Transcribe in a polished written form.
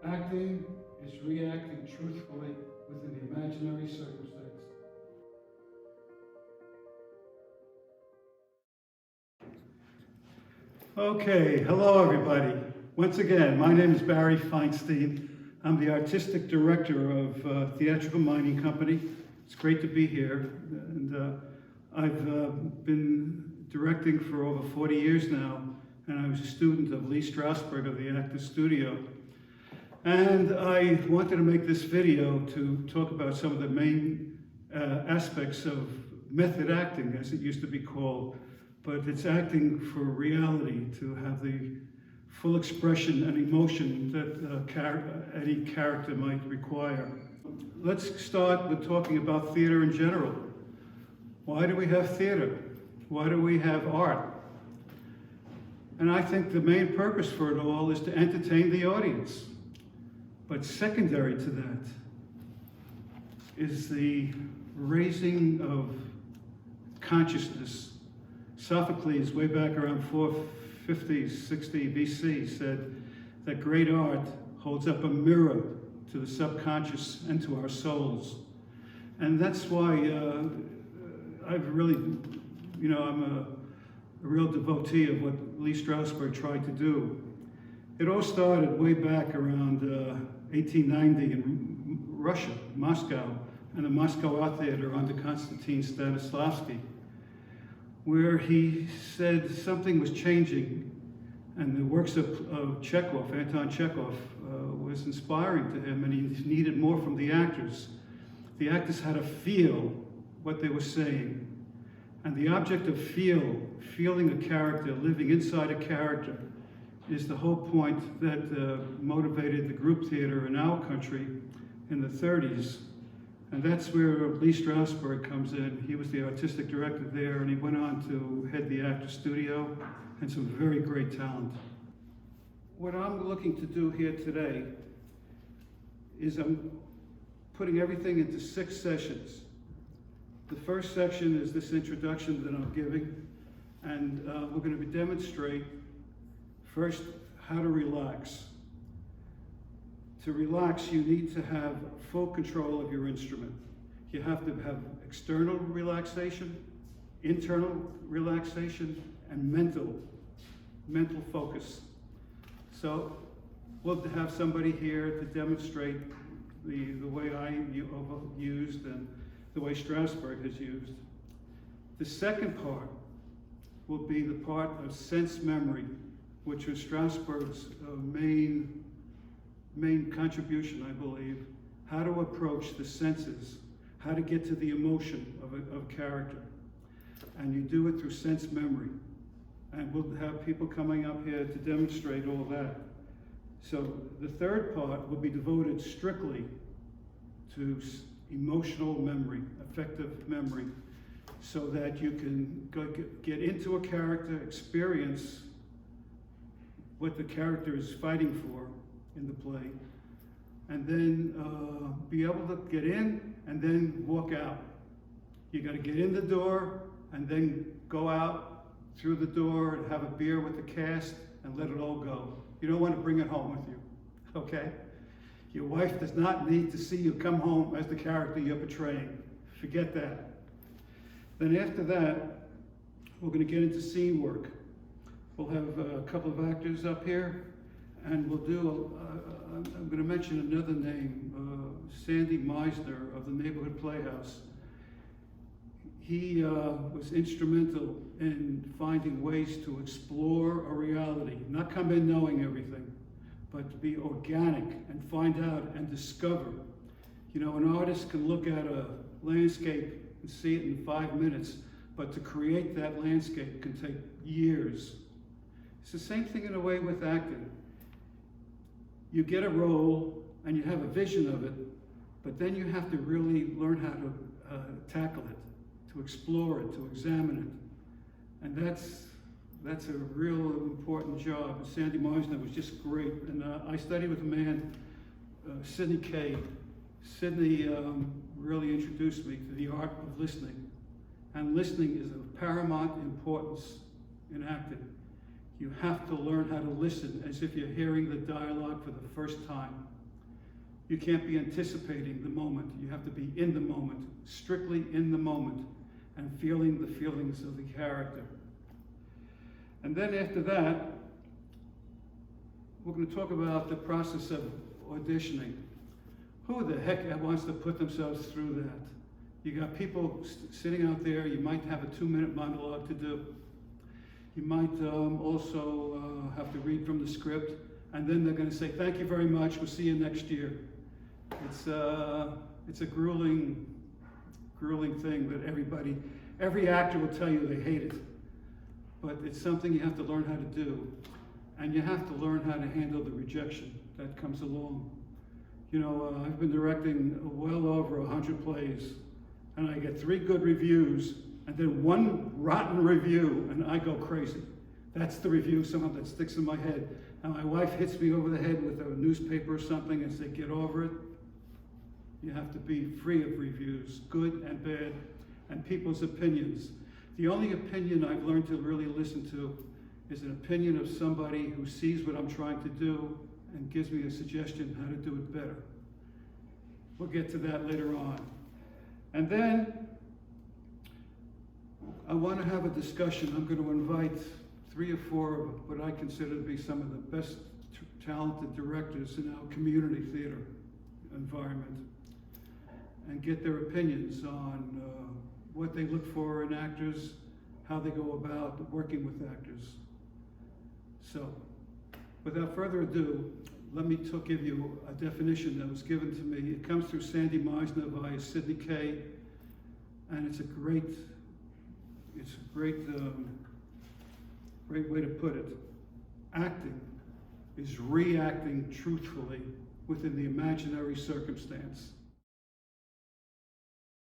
Acting is reacting truthfully within the imaginary circumstance. Okay, hello everybody. Once again, my name is Barry Feinstein. I'm the artistic director of Theatrical Mining Company. It's great to be here. And I've been directing for over 40 years now, and I was a student of Lee Strasberg of the Actors Studio. And I wanted to make this video to talk about some of the main aspects of method acting, as it used to be called. But it's acting for reality, to have the full expression and emotion that any character might require. Let's start with talking about theater in general. Why do we have theater? Why do we have art? And I think the main purpose for it all is to entertain the audience. But secondary to that is the raising of consciousness. Sophocles, way back around 450, 60 BC, said that great art holds up a mirror to the subconscious and to our souls. And that's why I've really, I'm a real devotee of what Lee Strasberg tried to do. It all started way back around 1890 in Russia, Moscow, and the Moscow Art Theater under Konstantin Stanislavski, where he said something was changing, and the works of Chekhov, Anton Chekhov, was inspiring to him, and he needed more from the actors. The actors had to feel what they were saying. And the object of feeling a character, living inside a character, is the whole point that motivated the group theater in our country in the 30s. And that's where Lee Strasberg comes in. He was the artistic director there, and he went on to head the Actors Studio, and some very great talent. What I'm looking to do here today is I'm putting everything into 6 sessions. The first section is this introduction that I'm giving, and we're going to demonstrate first how to relax. To relax, you need to have full control of your instrument. You have to have external relaxation, internal relaxation, and mental focus. So we'll have somebody here to demonstrate the way I used and the way Strasberg has used. The second part will be the part of sense memory, which was Strasberg's main contribution, I believe. How to approach the senses, how to get to the emotion of a character. And you do it through sense memory. And we'll have people coming up here to demonstrate all that. So the third part will be devoted strictly to emotional memory, affective memory, so that you can get into a character, experience what the character is fighting for in the play, and then be able to get in and then walk out. You got to get in the door and then go out through the door and have a beer with the cast and let it all go. You don't want to bring it home with you, okay? Your wife does not need to see you come home as the character you're portraying. Forget that. Then after that, we're going to get into scene work. We'll have a couple of actors up here, and we'll do, I'm going to mention another name, Sandy Meisner of the Neighborhood Playhouse. He was instrumental in finding ways to explore a reality, not come in knowing everything, but to be organic and find out and discover. An artist can look at a landscape and see it in 5 minutes, but to create that landscape can take years. It's the same thing in a way with acting. You get a role and you have a vision of it, but then you have to really learn how to tackle it, to explore it, to examine it. And that's a real important job. Sandy Meisner was just great. And I studied with a man, Sidney Kay. Sidney really introduced me to the art of listening. And listening is of paramount importance in acting. You have to learn how to listen as if you're hearing the dialogue for the first time. You can't be anticipating the moment. You have to be in the moment, strictly in the moment, and feeling the feelings of the character. And then after that, we're going to talk about the process of auditioning. Who the heck wants to put themselves through that? You got people sitting out there, you might have a 2-minute monologue to do. You might also have to read from the script, and then they're going to say, thank you very much, we'll see you next year. It's a grueling thing that every actor will tell you they hate it. But it's something you have to learn how to do. And you have to learn how to handle the rejection that comes along. You know, I've been directing well over 100 plays, and I get 3 good reviews, and then 1 rotten review, and I go crazy. That's the review somehow that sticks in my head. And my wife hits me over the head with a newspaper or something and say, get over it. You have to be free of reviews, good and bad, and people's opinions. The only opinion I've learned to really listen to is an opinion of somebody who sees what I'm trying to do and gives me a suggestion how to do it better. We'll get to that later on. And then I want to have a discussion. I'm going to invite 3 or 4 of what I consider to be some of the best talented directors in our community theater environment and get their opinions on what they look for in actors, how they go about working with actors. So, without further ado, let me give you a definition that was given to me. It comes through Sandy Meisner via Sidney Kay, and it's a great way to put it. Acting is reacting truthfully within the imaginary circumstance.